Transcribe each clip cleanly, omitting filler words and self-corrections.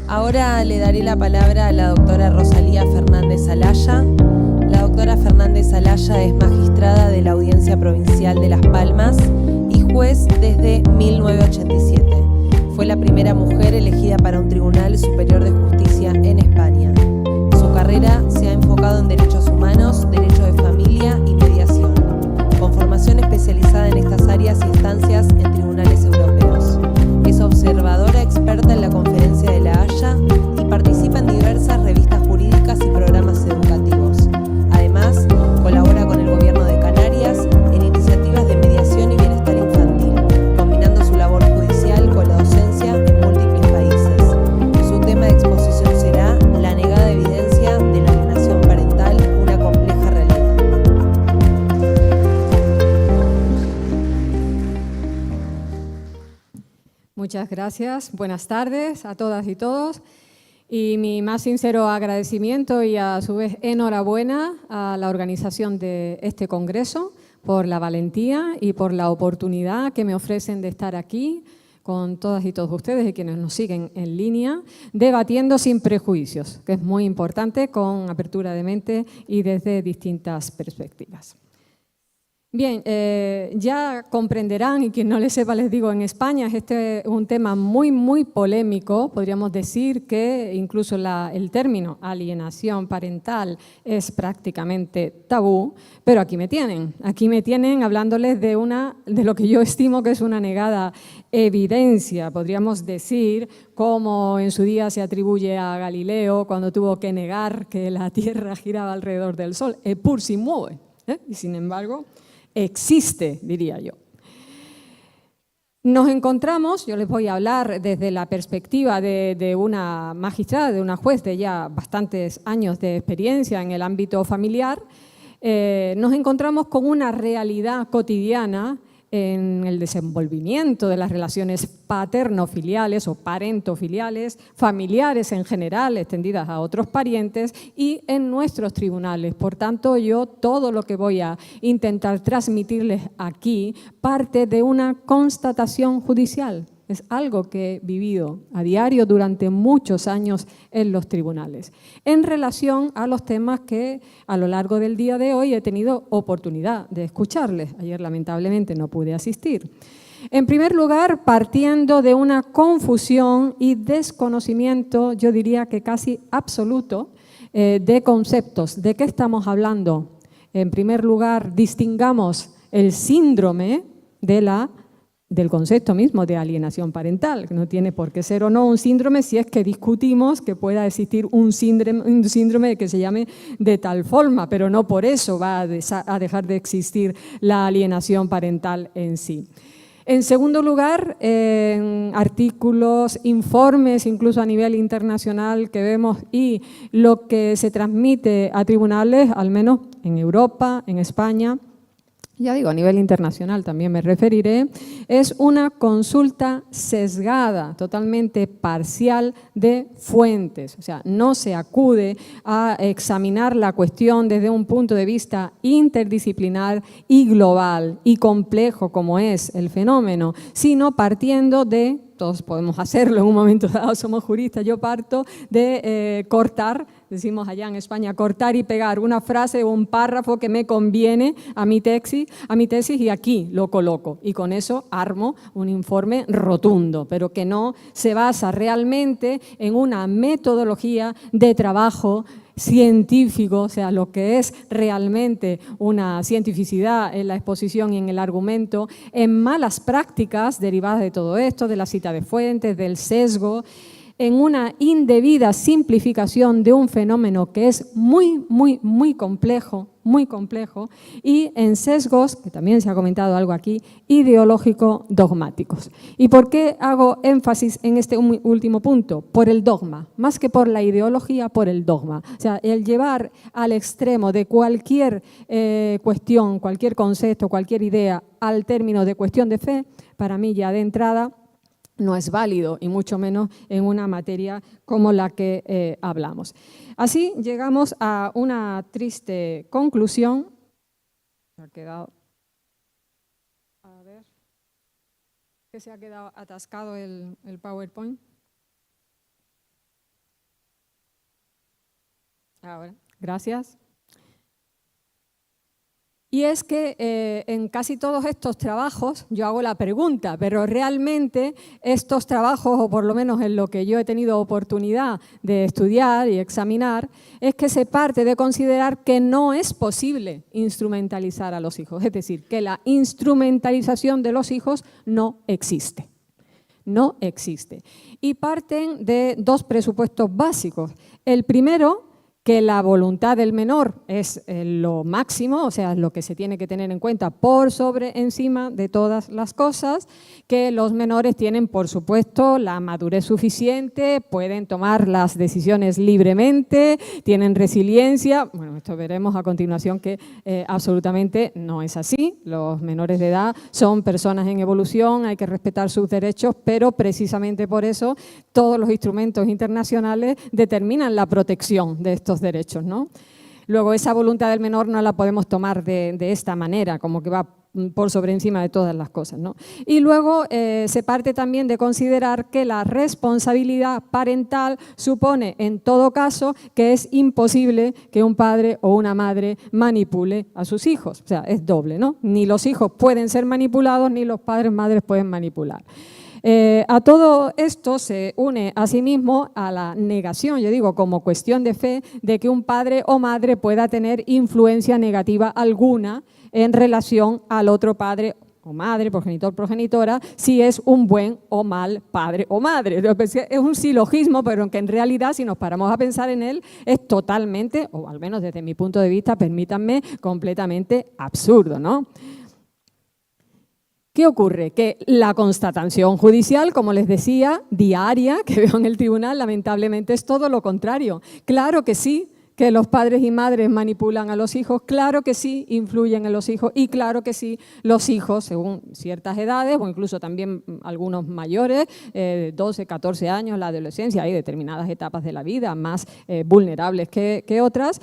Ahora le daré la palabra a la doctora Rosalía Fernández Alaya. La doctora Fernández Alaya es magistrada de la Audiencia Provincial de Las Palmas y juez desde 1987. Fue la primera mujer elegida para un Tribunal Superior de Justicia en España. Su carrera se ha enfocado en derechos humanos, derecho de familia y mediación, con formación especializada en estas áreas y estancias en tribunales europeos. Es observadora experta en la Conferencia de La Haya y participa en diversas revistas jurídicas y programas educativos. Además, colabora con el Gobierno de Canarias en iniciativas de mediación y bienestar infantil, combinando su labor judicial con la docencia en múltiples países. Su tema de exposición será la negada evidencia de la alienación parental, una compleja realidad. Muchas gracias. Buenas tardes a todas y todos. Y mi más sincero agradecimiento y a su vez enhorabuena a la organización de este congreso por la valentía y por la oportunidad que me ofrecen de estar aquí con todas y todos ustedes y quienes nos siguen en línea, debatiendo sin prejuicios, que es muy importante, con apertura de mente y desde distintas perspectivas. Bien, ya comprenderán, y quien no le sepa les digo, en España este es un tema muy polémico. Podríamos decir que incluso el término alienación parental es prácticamente tabú, pero aquí me tienen hablándoles de lo que yo estimo que es una negada evidencia. Podríamos decir, como en su día se atribuye a Galileo cuando tuvo que negar que la Tierra giraba alrededor del Sol, eppur si muove, y sin embargo existe, diría yo. Nos encontramos, yo les voy a hablar desde la perspectiva de una magistrada, de una juez de ya bastantes años de experiencia en el ámbito familiar. Nos encontramos con una realidad cotidiana en el desenvolvimiento de las relaciones paterno-filiales o parento-filiales, familiares en general, extendidas a otros parientes y en nuestros tribunales. Por tanto, yo todo lo que voy a intentar transmitirles aquí parte de una constatación judicial. Es algo que he vivido a diario durante muchos años en los tribunales, en relación a los temas que a lo largo del día de hoy he tenido oportunidad de escucharles. Ayer lamentablemente no pude asistir. En primer lugar, partiendo de una confusión y desconocimiento, yo diría que casi absoluto, de conceptos. ¿De qué estamos hablando? En primer lugar, distingamos el síndrome del concepto mismo de alienación parental, que no tiene por qué ser o no un síndrome si es que discutimos que pueda existir un síndrome que se llame de tal forma, pero no por eso va a dejar de existir la alienación parental en sí. En segundo lugar, en artículos, informes, incluso a nivel internacional que vemos y lo que se transmite a tribunales, al menos en Europa, en España, ya digo, a nivel internacional también me referiré, es una consulta sesgada, totalmente parcial de fuentes. O sea, no se acude a examinar la cuestión desde un punto de vista interdisciplinar y global y complejo como es el fenómeno, sino partiendo de, todos podemos hacerlo en un momento dado, somos juristas, yo parto de cortar, decimos allá en España, cortar y pegar una frase o un párrafo que me conviene a mi tesis y aquí lo coloco. Y con eso armo un informe rotundo, pero que no se basa realmente en una metodología de trabajo científico, o sea, lo que es realmente una cientificidad en la exposición y en el argumento, en malas prácticas derivadas de todo esto, de la cita de fuentes, del sesgo, en una indebida simplificación de un fenómeno que es muy complejo y en sesgos, que también se ha comentado algo aquí, ideológico-dogmáticos. ¿Y por qué hago énfasis en este último punto? Por el dogma, más que por la ideología, por el dogma. O sea, el llevar al extremo de cualquier cuestión, cualquier concepto, cualquier idea al término de cuestión de fe, para mí ya de entrada no es válido, y mucho menos en una materia como la que hablamos. Así llegamos a una triste conclusión. Ha quedado, a ver, que se ha quedado atascado el PowerPoint. Ahora, gracias. Y es que en casi todos estos trabajos yo hago la pregunta, pero realmente estos trabajos, o por lo menos en lo que yo he tenido oportunidad de estudiar y examinar, es que se parte de considerar que no es posible instrumentalizar a los hijos. Es decir, que la instrumentalización de los hijos no existe. No existe. Y parten de dos presupuestos básicos. El primero, que la voluntad del menor es lo máximo, o sea, lo que se tiene que tener en cuenta por sobre encima de todas las cosas, que los menores tienen, por supuesto, la madurez suficiente, pueden tomar las decisiones libremente, tienen resiliencia. Bueno, esto veremos a continuación que absolutamente no es así. Los menores de edad son personas en evolución, hay que respetar sus derechos, pero precisamente por eso todos los instrumentos internacionales determinan la protección de estos derechos, ¿no? Luego, esa voluntad del menor no la podemos tomar de esta manera, como que va por sobre encima de todas las cosas, ¿no? Y luego se parte también de considerar que la responsabilidad parental supone, en todo caso, que es imposible que un padre o una madre manipule a sus hijos. O sea, es doble, ¿no? Ni los hijos pueden ser manipulados, ni los padres o madres pueden manipular. A todo esto se une asimismo a la negación, yo digo, como cuestión de fe, de que un padre o madre pueda tener influencia negativa alguna en relación al otro padre o madre, progenitor, progenitora, si es un buen o mal padre o madre. Es un silogismo, pero que en realidad, si nos paramos a pensar en él, es totalmente, o al menos desde mi punto de vista, permítanme, completamente absurdo, ¿no? ¿Qué ocurre? Que la constatación judicial, como les decía, diaria, que veo en el tribunal, lamentablemente es todo lo contrario. Claro que sí, que los padres y madres manipulan a los hijos, claro que sí, influyen en los hijos y claro que sí, los hijos, según ciertas edades o incluso también algunos mayores, 12, 14 años, la adolescencia, hay determinadas etapas de la vida más vulnerables que otras,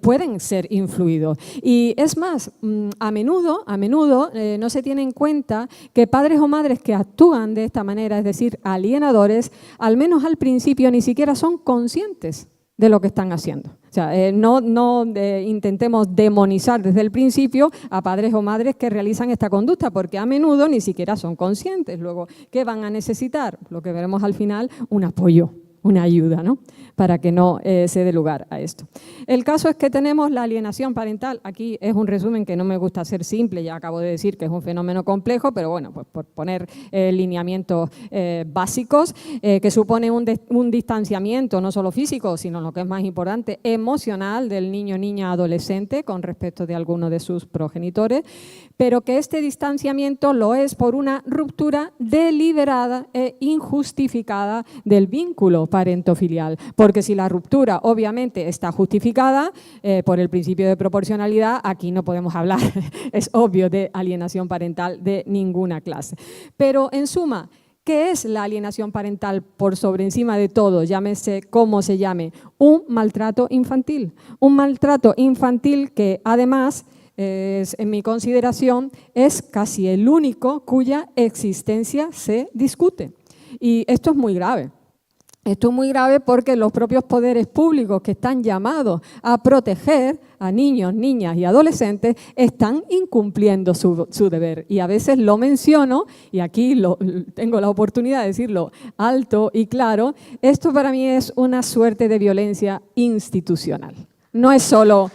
pueden ser influidos. Y es más, a menudo no se tiene en cuenta que padres o madres que actúan de esta manera, es decir, alienadores, al menos al principio ni siquiera son conscientes de lo que están haciendo. O sea, no intentemos demonizar desde el principio a padres o madres que realizan esta conducta, porque a menudo ni siquiera son conscientes. Luego, ¿qué van a necesitar? Lo que veremos al final, un apoyo, una ayuda, ¿no? Para que no se dé lugar a esto. El caso es que tenemos la alienación parental. Aquí es un resumen que no me gusta ser simple, ya acabo de decir que es un fenómeno complejo, pero bueno, pues por poner lineamientos básicos, que supone un distanciamiento no solo físico, sino lo que es más importante, emocional del niño, niña, adolescente con respecto de alguno de sus progenitores, pero que este distanciamiento lo es por una ruptura deliberada e injustificada del vínculo parentofilial. Porque si la ruptura obviamente está justificada por el principio de proporcionalidad, aquí no podemos hablar, es obvio, de alienación parental de ninguna clase. Pero en suma, ¿qué es la alienación parental por sobre encima de todo? Llámese como se llame, un maltrato infantil. Un maltrato infantil que además, en mi consideración, es casi el único cuya existencia se discute. Y esto es muy grave. Esto es muy grave porque los propios poderes públicos que están llamados a proteger a niños, niñas y adolescentes están incumpliendo su deber. Y a veces lo menciono, y aquí tengo la oportunidad de decirlo alto y claro, esto para mí es una suerte de violencia institucional. No es solo...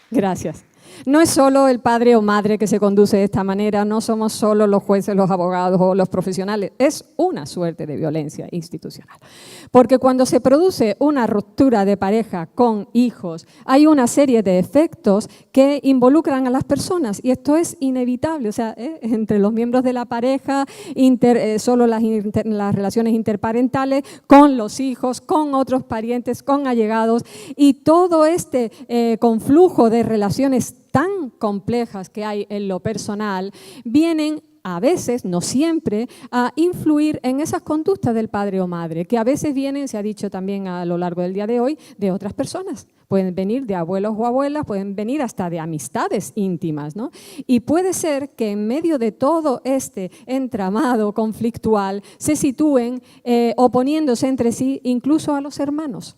Gracias. No es solo el padre o madre que se conduce de esta manera, no somos solo los jueces, los abogados o los profesionales, es una suerte de violencia institucional. Porque cuando se produce una ruptura de pareja con hijos, hay una serie de efectos que involucran a las personas y esto es inevitable, o sea, entre los miembros de la pareja, solo las relaciones interparentales, con los hijos, con otros parientes, con allegados y todo este conflujo de relaciones tan complejas que hay en lo personal, vienen a veces, no siempre, a influir en esas conductas del padre o madre, que a veces vienen, se ha dicho también a lo largo del día de hoy, de otras personas. Pueden venir de abuelos o abuelas, pueden venir hasta de amistades íntimas, ¿no? Y puede ser que en medio de todo este entramado conflictual se sitúen oponiéndose entre sí, incluso a los hermanos.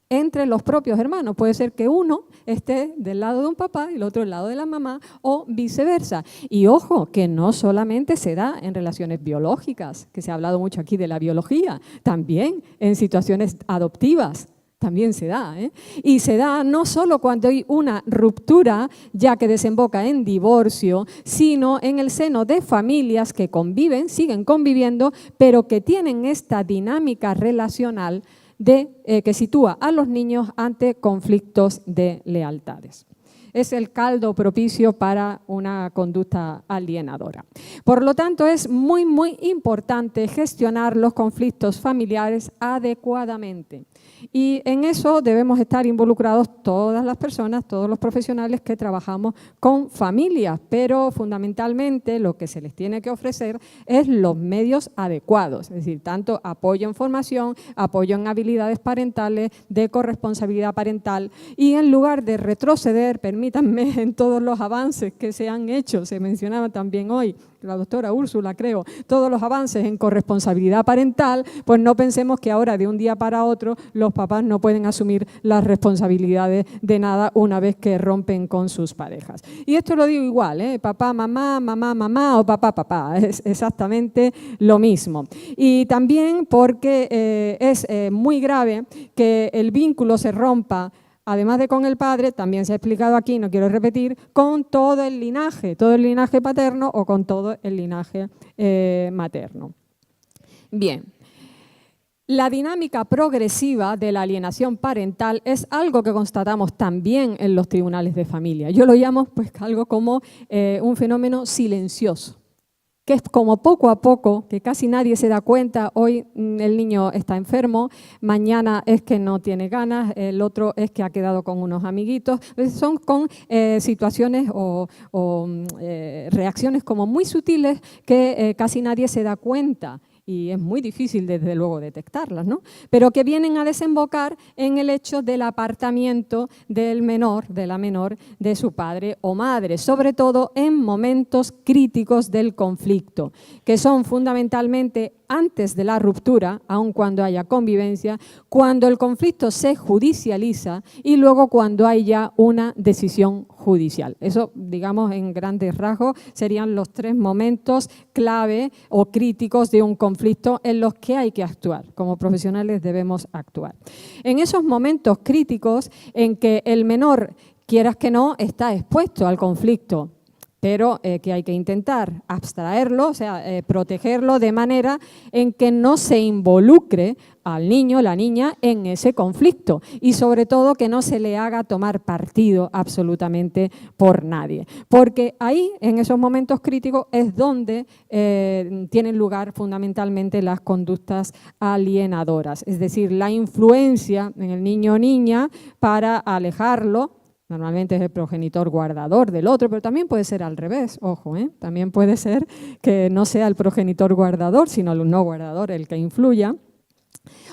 Entre los propios hermanos. Puede ser que uno esté del lado de un papá y el otro del lado de la mamá o viceversa. Y ojo, que no solamente se da en relaciones biológicas, que se ha hablado mucho aquí de la biología, también en situaciones adoptivas. También se da, ¿eh? Y se da no solo cuando hay una ruptura ya que desemboca en divorcio, sino en el seno de familias que conviven, siguen conviviendo, pero que tienen esta dinámica relacional que sitúa a los niños ante conflictos de lealtades. Es el caldo propicio para una conducta alienadora. Por lo tanto, es muy, muy importante gestionar los conflictos familiares adecuadamente. Y en eso debemos estar involucrados todas las personas, todos los profesionales que trabajamos con familias, pero fundamentalmente lo que se les tiene que ofrecer es los medios adecuados, es decir, tanto apoyo en formación, apoyo en habilidades parentales, de corresponsabilidad parental, y en lugar de retroceder, permítanme, en todos los avances que se han hecho, se mencionaba también hoy, la doctora Úrsula, creo, todos los avances en corresponsabilidad parental, pues no pensemos que ahora de un día para otro los papás no pueden asumir las responsabilidades de nada una vez que rompen con sus parejas. Y esto lo digo igual, papá, mamá, mamá, mamá o papá, papá, es exactamente lo mismo. Y también porque es muy grave que el vínculo se rompa, además de con el padre, también se ha explicado aquí, no quiero repetir, con todo el linaje paterno o con todo el linaje materno. Bien, la dinámica progresiva de la alienación parental es algo que constatamos también en los tribunales de familia. Yo lo llamo pues algo como un fenómeno silencioso, que es como poco a poco, que casi nadie se da cuenta, hoy el niño está enfermo, mañana es que no tiene ganas, el otro es que ha quedado con unos amiguitos, son con situaciones o reacciones como muy sutiles que casi nadie se da cuenta. Y es muy difícil, desde luego, detectarlas, ¿no? Pero que vienen a desembocar en el hecho del apartamiento del menor, de la menor, de su padre o madre, sobre todo en momentos críticos del conflicto, que son fundamentalmente antes de la ruptura, aun cuando haya convivencia, cuando el conflicto se judicializa y luego cuando hay ya una decisión judicial. Eso, digamos, en grandes rasgos, serían los tres momentos clave o críticos de un conflicto en los que hay que actuar. Como profesionales debemos actuar. En esos momentos críticos en que el menor, quieras que no, está expuesto al conflicto, pero que hay que intentar abstraerlo, o sea, protegerlo de manera en que no se involucre al niño, la niña, en ese conflicto y sobre todo que no se le haga tomar partido absolutamente por nadie. Porque ahí, en esos momentos críticos, es donde tienen lugar fundamentalmente las conductas alienadoras, es decir, la influencia en el niño o niña para alejarlo. Normalmente es el progenitor guardador del otro, pero también puede ser al revés, ojo, también puede ser que no sea el progenitor guardador, sino el no guardador el que influya.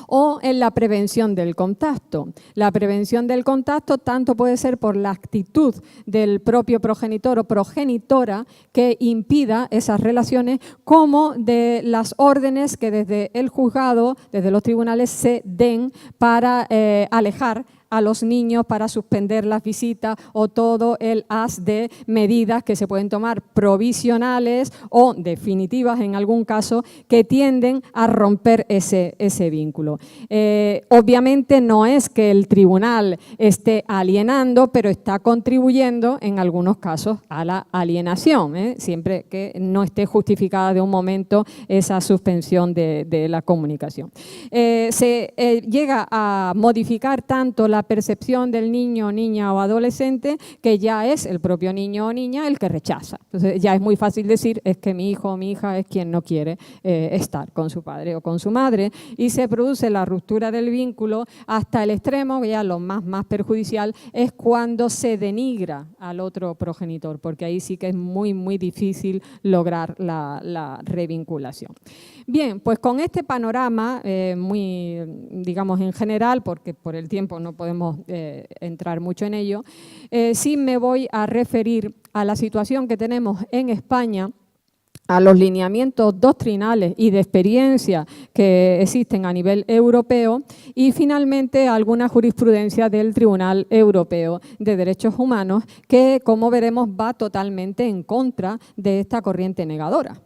O en la prevención del contacto. La prevención del contacto tanto puede ser por la actitud del propio progenitor o progenitora que impida esas relaciones, como de las órdenes que desde el juzgado, desde los tribunales, se den para alejar a los niños, para suspender las visitas o todo el haz de medidas que se pueden tomar provisionales o definitivas en algún caso que tienden a romper ese vínculo. Obviamente no es que el tribunal esté alienando, pero está contribuyendo en algunos casos a la alienación, siempre que no esté justificada de un momento esa suspensión de la comunicación. Se llega a modificar tanto la la percepción del niño, niña o adolescente, que ya es el propio niño o niña el que rechaza. Entonces ya es muy fácil decir, es que mi hijo o mi hija es quien no quiere estar con su padre o con su madre, y se produce la ruptura del vínculo hasta el extremo, que ya lo más perjudicial es cuando se denigra al otro progenitor, porque ahí sí que es muy difícil lograr la revinculación. Bien, pues con este panorama muy, digamos, en general, porque por el tiempo no podemos entrar mucho en ello, sí me voy a referir a la situación que tenemos en España, a los lineamientos doctrinales y de experiencia que existen a nivel europeo y finalmente a alguna jurisprudencia del Tribunal Europeo de Derechos Humanos que, como veremos, va totalmente en contra de esta corriente negadora.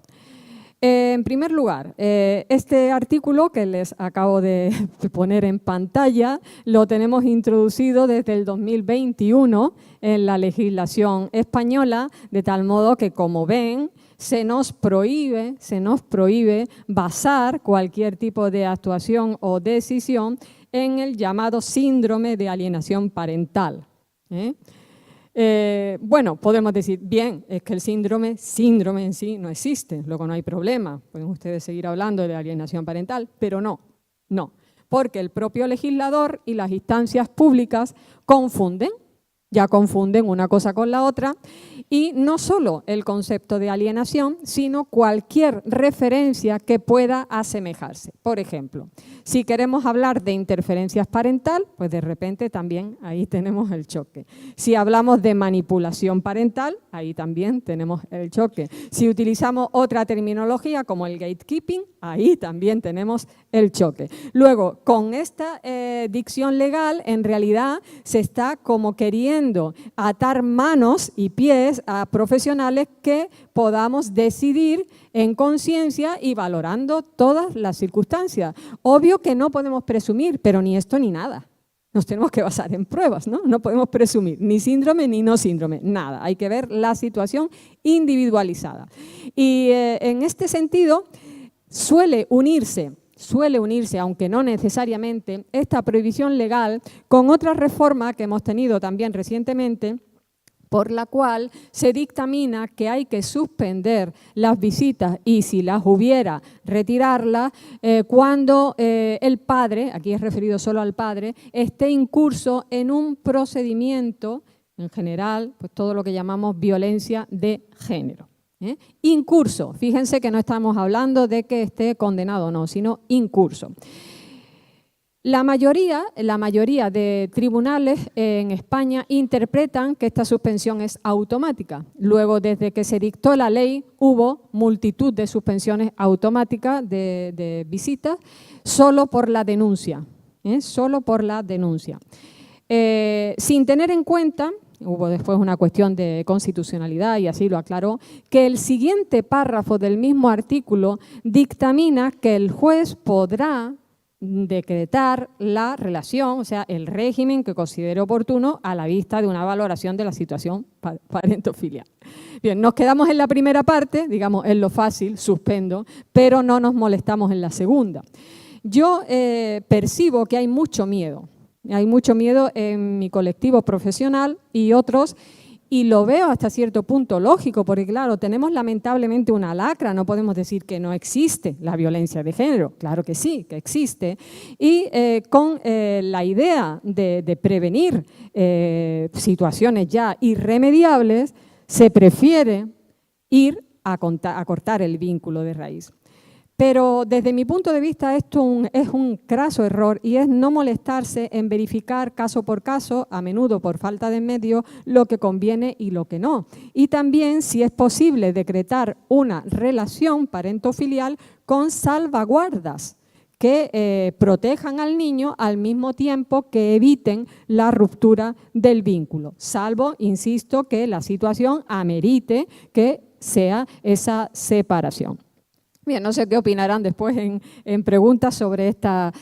En primer lugar, este artículo que les acabo de poner en pantalla lo tenemos introducido desde el 2021 en la legislación española, de tal modo que, como ven, se nos prohíbe basar cualquier tipo de actuación o decisión en el llamado síndrome de alienación parental. Bueno, podemos decir, bien, es que el síndrome en sí no existe, luego no hay problema, pueden ustedes seguir hablando de alienación parental, pero no, porque el propio legislador y las instancias públicas confunden una cosa con la otra, y no solo el concepto de alienación, sino cualquier referencia que pueda asemejarse. Por ejemplo, si queremos hablar de interferencias parental, pues de repente también ahí tenemos el choque. Si hablamos de manipulación parental, ahí también tenemos el choque. Si utilizamos otra terminología como el gatekeeping, ahí también tenemos el choque. Luego, con esta dicción legal, en realidad se está como queriendo atar manos y pies a profesionales que podamos decidir en conciencia y valorando todas las circunstancias. Obvio que no podemos presumir, pero ni esto ni nada. Nos tenemos que basar en pruebas, ¿no? No podemos presumir ni síndrome ni no síndrome, nada. Hay que ver la situación individualizada. Y en este sentido suele unirse, aunque no necesariamente, esta prohibición legal con otra reforma que hemos tenido también recientemente, por la cual se dictamina que hay que suspender las visitas y, si las hubiera, retirarlas cuando el padre, aquí es referido solo al padre, esté incurso en un procedimiento, en general, pues todo lo que llamamos violencia de género. Incurso, fíjense que no estamos hablando de que esté condenado o no, sino incurso. La mayoría de tribunales en España interpretan que esta suspensión es automática. Luego, desde que se dictó la ley, hubo multitud de suspensiones automáticas de visitas solo por la denuncia. Sin tener en cuenta, hubo después una cuestión de constitucionalidad y así lo aclaró, que el siguiente párrafo del mismo artículo dictamina que el juez podrá decretar la relación, o sea, el régimen que considere oportuno a la vista de una valoración de la situación parentofilial. Bien, nos quedamos en la primera parte, digamos, en lo fácil, suspendo, pero no nos molestamos en la segunda. Yo percibo que hay mucho miedo en mi colectivo profesional y otros, y lo veo hasta cierto punto lógico, porque claro, tenemos lamentablemente una lacra, no podemos decir que no existe la violencia de género, claro que sí, que existe, y con la idea de prevenir situaciones ya irremediables, se prefiere ir a cortar el vínculo de raíz. Pero desde mi punto de vista esto es un craso error y es no molestarse en verificar caso por caso, a menudo por falta de medios, lo que conviene y lo que no. Y también si es posible decretar una relación parentofilial con salvaguardas que protejan al niño al mismo tiempo que eviten la ruptura del vínculo, salvo, insisto, que la situación amerite que sea esa separación. Bien, no sé qué opinarán después en preguntas sobre esta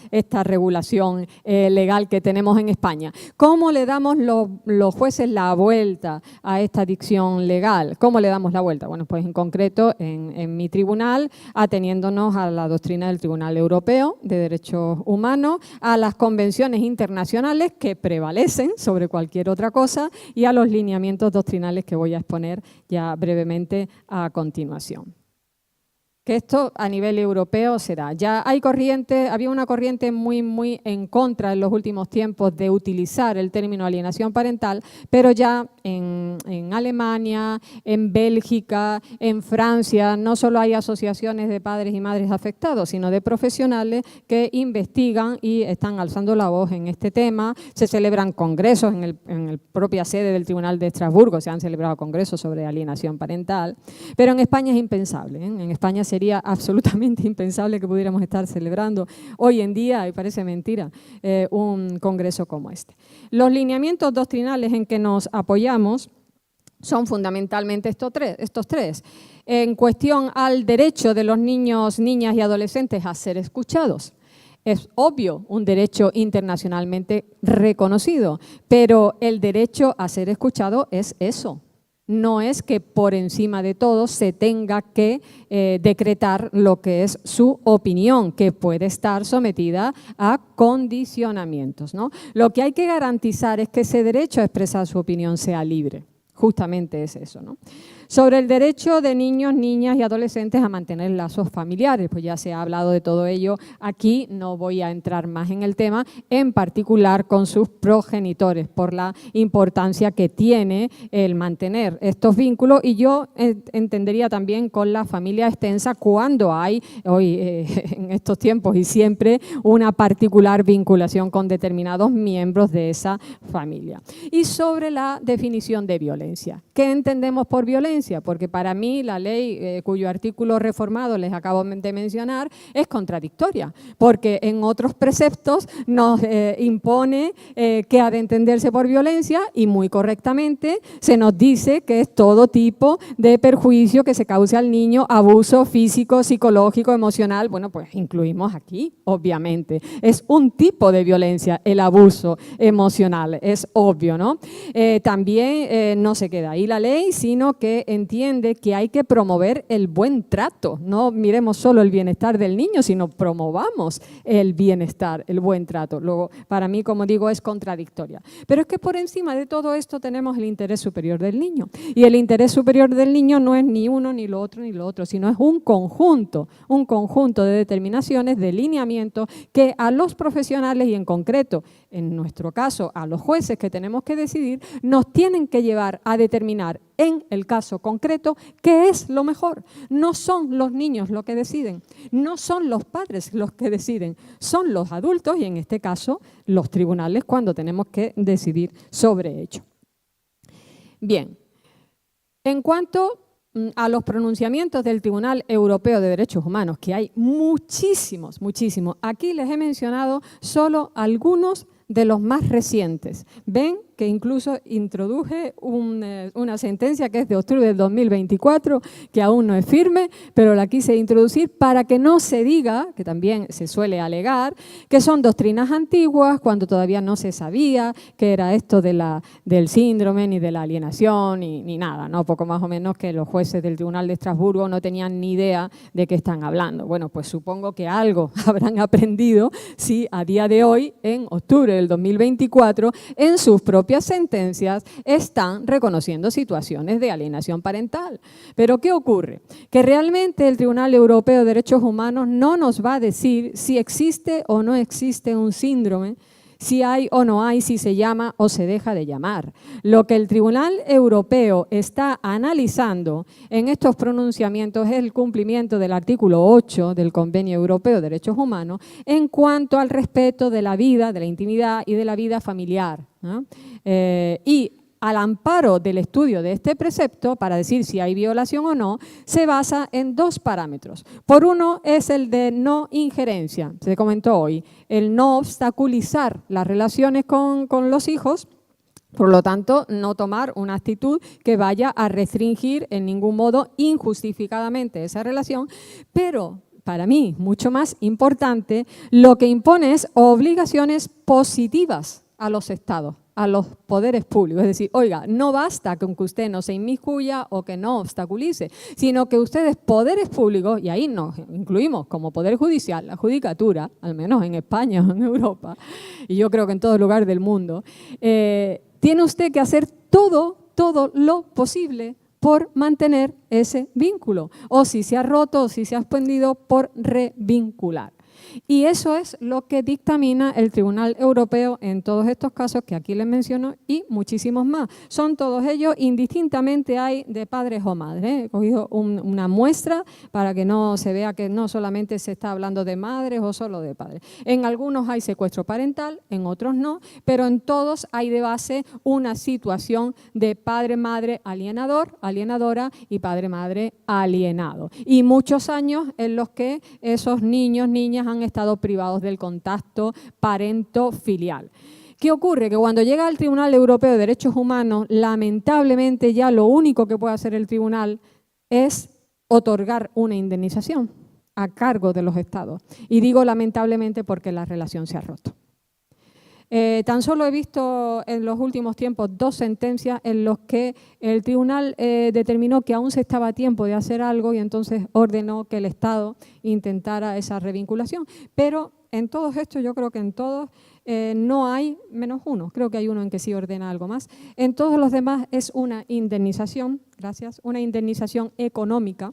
regulación legal que tenemos en España. ¿Cómo le damos los jueces la vuelta a esta dicción legal? ¿Cómo le damos la vuelta? Bueno, pues en concreto en mi tribunal, ateniéndonos a la doctrina del Tribunal Europeo de Derechos Humanos, a las convenciones internacionales que prevalecen sobre cualquier otra cosa y a los lineamientos doctrinales que voy a exponer ya brevemente a continuación. Que esto a nivel europeo se da. Ya hay corriente, había una corriente muy en contra en los últimos tiempos de utilizar el término alienación parental, pero ya en Alemania, en Bélgica, en Francia, no solo hay asociaciones de padres y madres afectados, sino de profesionales que investigan y están alzando la voz en este tema. Se celebran congresos en la propia sede del Tribunal de Estrasburgo, se han celebrado congresos sobre alienación parental, pero en España es impensable, ¿eh? En España sería absolutamente impensable que pudiéramos estar celebrando hoy en día, y parece mentira, un congreso como este. Los lineamientos doctrinales en que nos apoyamos son fundamentalmente estos tres. En cuestión al derecho de los niños, niñas y adolescentes a ser escuchados. Es obvio, un derecho internacionalmente reconocido, pero el derecho a ser escuchado es eso. No es que por encima de todo se tenga que decretar lo que es su opinión, que puede estar sometida a condicionamientos, ¿no? Lo que hay que garantizar es que ese derecho a expresar su opinión sea libre. Justamente es eso, ¿no? Sobre el derecho de niños, niñas y adolescentes a mantener lazos familiares, pues ya se ha hablado de todo ello aquí, no voy a entrar más en el tema, en particular con sus progenitores, por la importancia que tiene el mantener estos vínculos, y yo entendería también con la familia extensa cuando hay, hoy en estos tiempos y siempre, una particular vinculación con determinados miembros de esa familia. Y sobre la definición de violencia. ¿Qué entendemos por violencia? Porque para mí la ley cuyo artículo reformado les acabo de mencionar es contradictoria, porque en otros preceptos nos impone que ha de entenderse por violencia y muy correctamente se nos dice que es todo tipo de perjuicio que se cause al niño, abuso físico, psicológico, emocional. Bueno, pues incluimos aquí, obviamente. Es un tipo de violencia, el abuso emocional, es obvio, ¿no? También no se queda ahí la ley, sino que entiende que hay que promover el buen trato. No miremos solo el bienestar del niño, sino promovamos el bienestar, el buen trato. Luego, para mí, como digo, es contradictoria. Pero es que por encima de todo esto tenemos el interés superior del niño. Y el interés superior del niño no es ni uno, ni lo otro, sino es un conjunto de determinaciones, de lineamientos que a los profesionales y en concreto, en nuestro caso, a los jueces que tenemos que decidir, nos tienen que llevar a determinar en el caso concreto qué es lo mejor. No son los niños los que deciden, no son los padres los que deciden, son los adultos y en este caso los tribunales cuando tenemos que decidir sobre ello. Bien, en cuanto a los pronunciamientos del Tribunal Europeo de Derechos Humanos, que hay muchísimos, aquí les he mencionado solo algunos de los más recientes. Ven que incluso introduje una sentencia que es de octubre del 2024, que aún no es firme, pero la quise introducir para que no se diga, que también se suele alegar, que son doctrinas antiguas, cuando todavía no se sabía que era esto del síndrome, ni de la alienación, ni nada, ¿no? Poco más o menos que los jueces del Tribunal de Estrasburgo no tenían ni idea de qué están hablando. Bueno, pues supongo que algo habrán aprendido si a día de hoy, en octubre del 2024, en sus propias sentencias están reconociendo situaciones de alienación parental. Pero ¿qué ocurre? Que realmente el Tribunal Europeo de Derechos Humanos no nos va a decir si existe o no existe un síndrome, si hay o no hay, si se llama o se deja de llamar. Lo que el Tribunal Europeo está analizando en estos pronunciamientos es el cumplimiento del artículo 8 del Convenio Europeo de Derechos Humanos en cuanto al respeto de la vida, de la intimidad y de la vida familiar, ¿no? Y al amparo del estudio de este precepto, para decir si hay violación o no, se basa en dos parámetros. Por uno es el de no injerencia, se comentó hoy, el no obstaculizar las relaciones con los hijos Por lo tanto, no tomar una actitud que vaya a restringir en ningún modo injustificadamente esa relación, pero para mí, mucho más importante, lo que impone es obligaciones positivas a los estados, a los poderes públicos. Es decir, oiga, no basta con que usted no se inmiscuya o que no obstaculice, sino que ustedes, poderes públicos, y ahí nos incluimos como Poder Judicial, la Judicatura, al menos en España o en Europa, y yo creo que en todo lugar del mundo, tiene usted que hacer todo lo posible por mantener ese vínculo, o si se ha roto o si se ha expandido, por revincular. Y eso es lo que dictamina el Tribunal Europeo en todos estos casos que aquí les menciono y muchísimos más. Son todos ellos, indistintamente hay de padres o madres. He cogido una muestra para que no se vea que no solamente se está hablando de madres o solo de padres. En algunos hay secuestro parental, en otros no, pero en todos hay de base una situación de padre-madre alienador, alienadora y padre-madre alienado. Y muchos años en los que esos niños, niñas han estado privados del contacto parento-filial. ¿Qué ocurre? Que cuando llega al Tribunal Europeo de Derechos Humanos, lamentablemente ya lo único que puede hacer el tribunal es otorgar una indemnización a cargo de los estados. Y digo lamentablemente porque la relación se ha roto. Tan solo he visto en los últimos tiempos 2 sentencias en los que el tribunal determinó que aún se estaba a tiempo de hacer algo y entonces ordenó que el Estado intentara esa revinculación. Pero en todos estos, yo creo que en todos no hay, menos uno, creo que hay uno en que sí ordena algo más. En todos los demás es una indemnización, gracias, una indemnización económica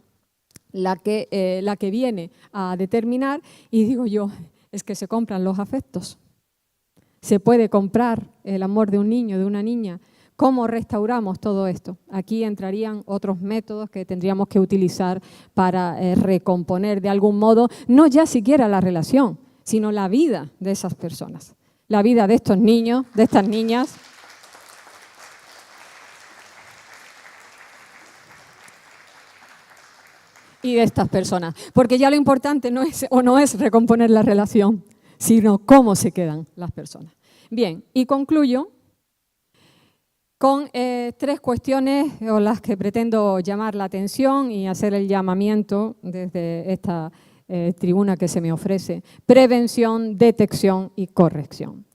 la que viene a determinar, y digo yo, es que se compran los afectos. Se puede comprar el amor de un niño, de una niña. ¿Cómo restauramos todo esto? Aquí entrarían otros métodos que tendríamos que utilizar para recomponer de algún modo, no ya siquiera la relación, sino la vida de esas personas, la vida de estos niños, de estas niñas. Y de estas personas. Porque ya lo importante no es recomponer la relación, sino cómo se quedan las personas. Bien, y concluyo con 3 cuestiones o las que pretendo llamar la atención y hacer el llamamiento desde esta tribuna que se me ofrece. Prevención, detección y corrección.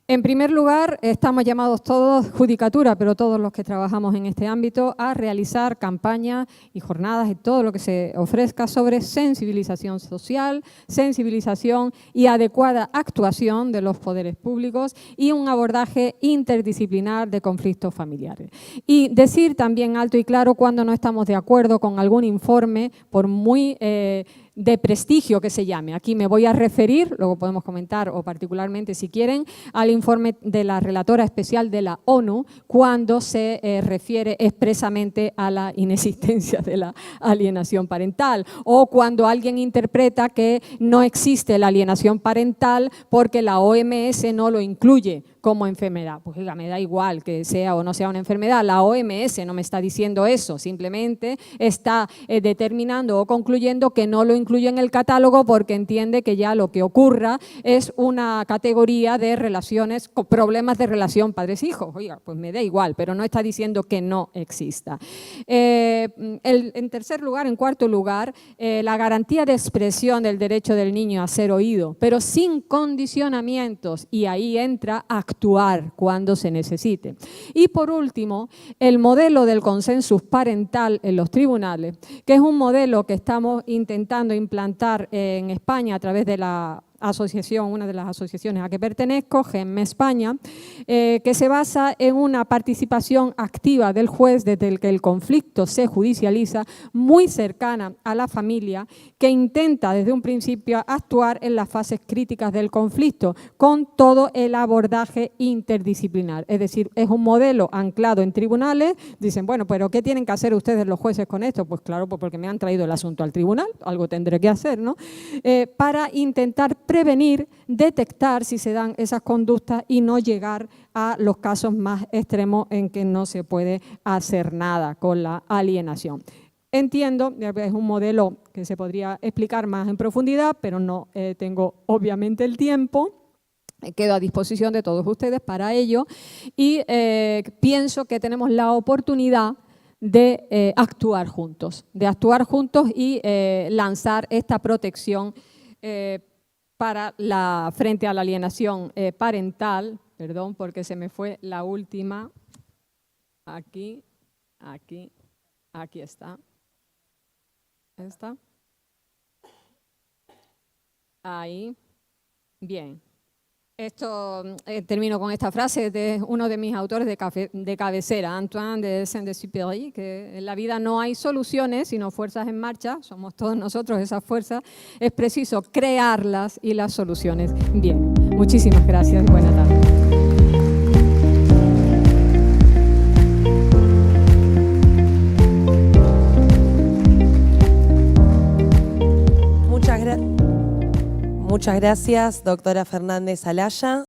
En primer lugar, estamos llamados todos, judicatura, pero todos los que trabajamos en este ámbito, a realizar campañas y jornadas y todo lo que se ofrezca sobre sensibilización social, sensibilización y adecuada actuación de los poderes públicos y un abordaje interdisciplinar de conflictos familiares. Y decir también alto y claro cuando no estamos de acuerdo con algún informe, por muy de prestigio que se llame. Aquí me voy a referir, luego podemos comentar o particularmente si quieren, al informe de la relatora especial de la ONU cuando se refiere expresamente a la inexistencia de la alienación parental o cuando alguien interpreta que no existe la alienación parental porque la OMS no lo incluye como enfermedad. Pues oiga, me da igual que sea o no sea una enfermedad, la OMS no me está diciendo eso, simplemente está determinando o concluyendo que no lo incluye en el catálogo porque entiende que ya lo que ocurra es una categoría de relaciones, problemas de relación padres-hijos. Oiga, pues me da igual, pero no está diciendo que no exista. En tercer lugar, en cuarto lugar, la garantía de expresión del derecho del niño a ser oído, pero sin condicionamientos, y ahí entra actuar cuando se necesite. Y por último, el modelo del consensus parental en los tribunales, que es un modelo que estamos intentando implantar en España a través de la asociación, una de las asociaciones a que pertenezco, GEM España, que se basa en una participación activa del juez desde el que el conflicto se judicializa, muy cercana a la familia, que intenta desde un principio actuar en las fases críticas del conflicto, con todo el abordaje interdisciplinar. Es decir, es un modelo anclado en tribunales. Dicen, bueno, pero ¿qué tienen que hacer ustedes los jueces con esto? Pues claro, pues porque me han traído el asunto al tribunal, algo tendré que hacer, ¿no? Para intentar prevenir, detectar si se dan esas conductas y no llegar a los casos más extremos en que no se puede hacer nada con la alienación. Entiendo, es un modelo que se podría explicar más en profundidad, pero no tengo obviamente el tiempo. Quedo a disposición de todos ustedes para ello y pienso que tenemos la oportunidad de actuar juntos y lanzar esta protección frente a la alienación parental. Perdón, porque se me fue la última. Aquí está. ¿Esta? Ahí. Bien. Termino con esta frase de uno de mis autores de cabecera, Antoine de Saint-Exupéry, que en la vida no hay soluciones, sino fuerzas en marcha, somos todos nosotros esas fuerzas, es preciso crearlas y las soluciones. Bien, muchísimas gracias y buena tarde. Muchas gracias, doctora Fernández Alaya.